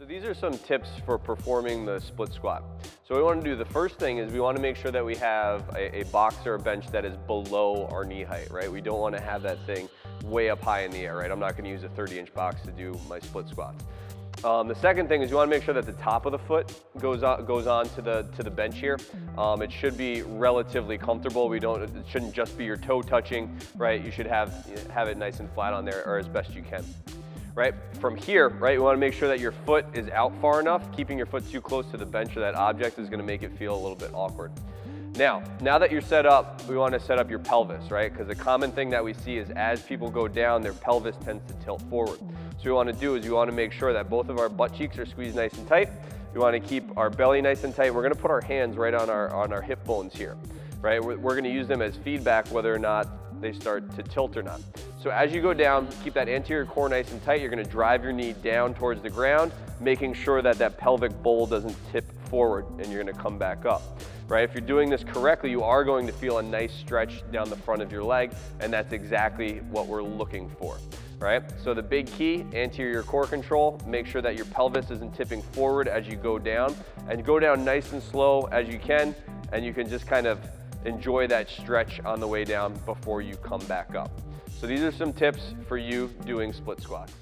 these are some tips for performing the split squat. So what we want to do, the first thing is we want to make sure that we have a box or a bench that is below our knee height, right? We don't want to have that thing way up high in the air, right? I'm not going to use a 30-inch box to do my split squats. The second thing is you want to make sure that the top of the foot goes on to the bench here. It should be relatively comfortable. It shouldn't just be your toe touching, right? You should have it nice and flat on there, or as best you can. Right? From here, right, you want to make sure that your foot is out far enough. Keeping your foot too close to the bench or that object is going to make it feel a little bit awkward. Now that you're set up, we want to set up your pelvis, right? Because a common thing that we see is as people go down, their pelvis tends to tilt forward. So what we want to do is we want to make sure that both of our butt cheeks are squeezed nice and tight. We want to keep our belly nice and tight. We're going to put our hands right on our hip bones here, right? We're going to use them as feedback whether or not they start to tilt or not. So as you go down, keep that anterior core nice and tight. You're going to drive your knee down towards the ground, making sure that that pelvic bowl doesn't tip forward, and you're going to come back up. Right? If you're doing this correctly, you are going to feel a nice stretch down the front of your leg, and that's exactly what we're looking for. Right? So the big key, anterior core control, make sure that your pelvis isn't tipping forward as you go down, and go down nice and slow as you can, and you can just kind of enjoy that stretch on the way down before you come back up. So these are some tips for you doing split squats.